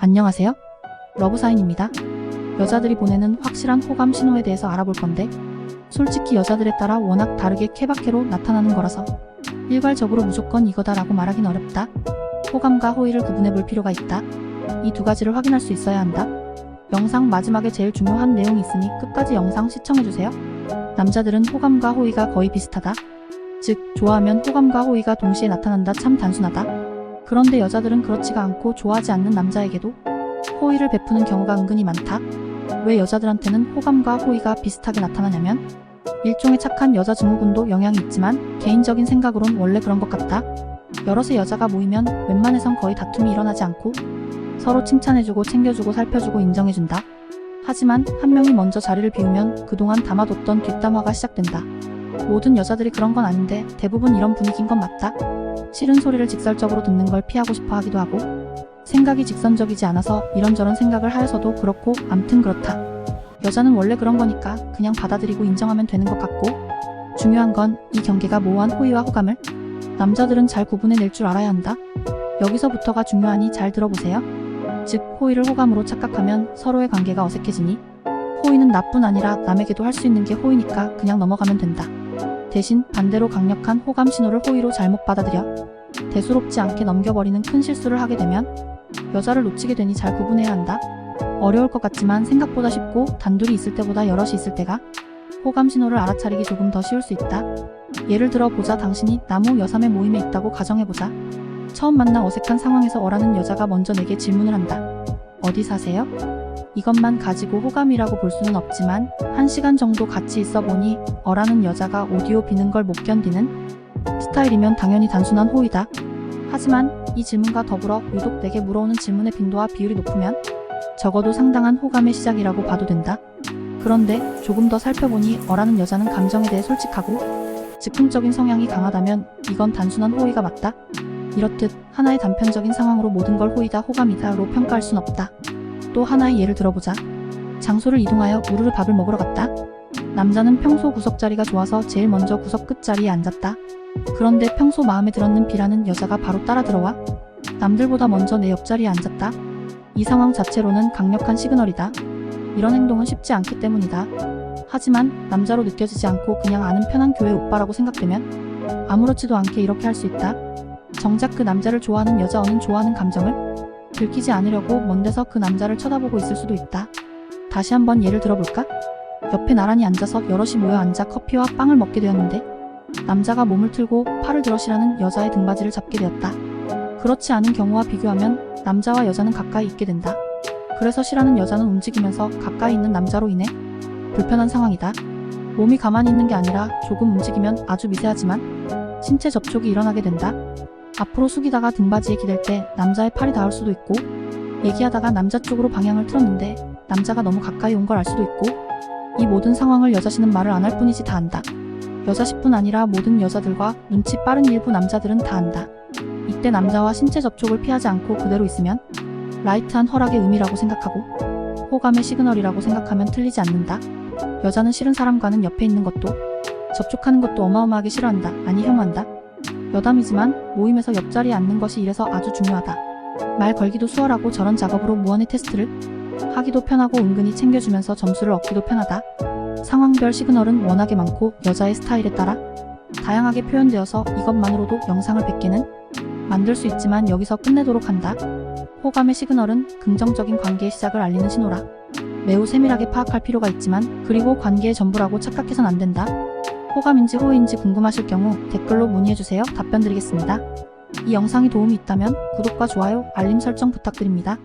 안녕하세요. 러브사인입니다. 여자들이 보내는 확실한 호감 신호에 대해서 알아볼 건데, 솔직히 여자들에 따라 워낙 다르게 케바케로 나타나는 거라서 일괄적으로 무조건 이거다라고 말하긴 어렵다. 호감과 호의를 구분해 볼 필요가 있다. 이 두 가지를 확인할 수 있어야 한다. 영상 마지막에 제일 중요한 내용이 있으니 끝까지 영상 시청해주세요. 남자들은 호감과 호의가 거의 비슷하다. 즉, 좋아하면 호감과 호의가 동시에 나타난다. 참 단순하다. 그런데 여자들은 그렇지가 않고 좋아하지 않는 남자에게도 호의를 베푸는 경우가 은근히 많다. 왜 여자들한테는 호감과 호의가 비슷하게 나타나냐면, 일종의 착한 여자 증후군도 영향이 있지만 개인적인 생각으론 원래 그런 것 같다. 여럿의 여자가 모이면 웬만해선 거의 다툼이 일어나지 않고 서로 칭찬해주고 챙겨주고 살펴주고 인정해준다. 하지만 한 명이 먼저 자리를 비우면 그동안 담아뒀던 뒷담화가 시작된다. 모든 여자들이 그런 건 아닌데 대부분 이런 분위기인 건 맞다. 싫은 소리를 직설적으로 듣는 걸 피하고 싶어 하기도 하고, 생각이 직선적이지 않아서 이런저런 생각을 하여서도 그렇고, 암튼 그렇다. 여자는 원래 그런 거니까 그냥 받아들이고 인정하면 되는 것 같고, 중요한 건 이 경계가 모호한 호의와 호감을 남자들은 잘 구분해낼 줄 알아야 한다. 여기서부터가 중요하니 잘 들어보세요. 즉, 호의를 호감으로 착각하면 서로의 관계가 어색해지니, 호의는 나뿐 아니라 남에게도 할 수 있는 게 호의니까 그냥 넘어가면 된다. 대신 반대로 강력한 호감 신호를 호의로 잘못 받아들여 대수롭지 않게 넘겨버리는 큰 실수를 하게 되면 여자를 놓치게 되니 잘 구분해야 한다. 어려울 것 같지만 생각보다 쉽고, 단둘이 있을 때보다 여럿이 있을 때가 호감 신호를 알아차리기 조금 더 쉬울 수 있다. 예를 들어 보자. 당신이 나무 여삼의 모임에 있다고 가정해보자. 처음 만나 어색한 상황에서 어라는 여자가 먼저 내게 질문을 한다. 어디 사세요? 이것만 가지고 호감이라고 볼 수는 없지만 1시간 정도 같이 있어 보니 어라는 여자가 오디오 비는 걸 못 견디는 스타일이면 당연히 단순한 호의다. 하지만 이 질문과 더불어 유독 내게 물어오는 질문의 빈도와 비율이 높으면 적어도 상당한 호감의 시작이라고 봐도 된다. 그런데 조금 더 살펴보니 어라는 여자는 감정에 대해 솔직하고 즉흥적인 성향이 강하다면 이건 단순한 호의가 맞다. 이렇듯 하나의 단편적인 상황으로 모든 걸 호의다 호감이다로 평가할 순 없다. 또 하나의 예를 들어보자. 장소를 이동하여 우르르 밥을 먹으러 갔다. 남자는 평소 구석자리가 좋아서 제일 먼저 구석 끝자리에 앉았다. 그런데 평소 마음에 들었는 B라는 여자가 바로 따라 들어와 남들보다 먼저 내 옆자리에 앉았다. 이 상황 자체로는 강력한 시그널이다. 이런 행동은 쉽지 않기 때문이다. 하지만 남자로 느껴지지 않고 그냥 아는 편한 교회 오빠라고 생각되면 아무렇지도 않게 이렇게 할 수 있다. 정작 그 남자를 좋아하는 여자 어는 좋아하는 감정을 들키지 않으려고 먼 데서 그 남자를 쳐다보고 있을 수도 있다. 다시 한번 예를 들어볼까? 옆에 나란히 앉아서 여럿이 모여 앉아 커피와 빵을 먹게 되었는데, 남자가 몸을 틀고 팔을 들어 C라는 여자의 등받이를 잡게 되었다. 그렇지 않은 경우와 비교하면 남자와 여자는 가까이 있게 된다. 그래서 C라는 여자는 움직이면서 가까이 있는 남자로 인해 불편한 상황이다. 몸이 가만히 있는 게 아니라 조금 움직이면 아주 미세하지만 신체 접촉이 일어나게 된다. 앞으로 숙이다가 등받이에 기댈 때 남자의 팔이 닿을 수도 있고, 얘기하다가 남자 쪽으로 방향을 틀었는데 남자가 너무 가까이 온 걸 알 수도 있고, 이 모든 상황을 여자씨는 말을 안 할 뿐이지 다 안다. 여자씨뿐 아니라 모든 여자들과 눈치 빠른 일부 남자들은 다 안다. 이때 남자와 신체 접촉을 피하지 않고 그대로 있으면 라이트한 허락의 의미라고 생각하고 호감의 시그널이라고 생각하면 틀리지 않는다. 여자는 싫은 사람과는 옆에 있는 것도 접촉하는 것도 어마어마하게 싫어한다. 아니 혐오한다. 여담이지만 모임에서 옆자리에 앉는 것이 이래서 아주 중요하다. 말 걸기도 수월하고 저런 작업으로 무언의 테스트를 하기도 편하고 은근히 챙겨주면서 점수를 얻기도 편하다. 상황별 시그널은 워낙에 많고 여자의 스타일에 따라 다양하게 표현되어서 이것만으로도 영상을 100개는 만들 수 있지만 여기서 끝내도록 한다. 호감의 시그널은 긍정적인 관계의 시작을 알리는 신호라 매우 세밀하게 파악할 필요가 있지만, 그리고 관계의 전부라고 착각해선 안 된다. 호감인지 호의인지 궁금하실 경우 댓글로 문의해주세요. 답변 드리겠습니다. 이 영상이 도움이 있다면 구독과 좋아요, 알림 설정 부탁드립니다.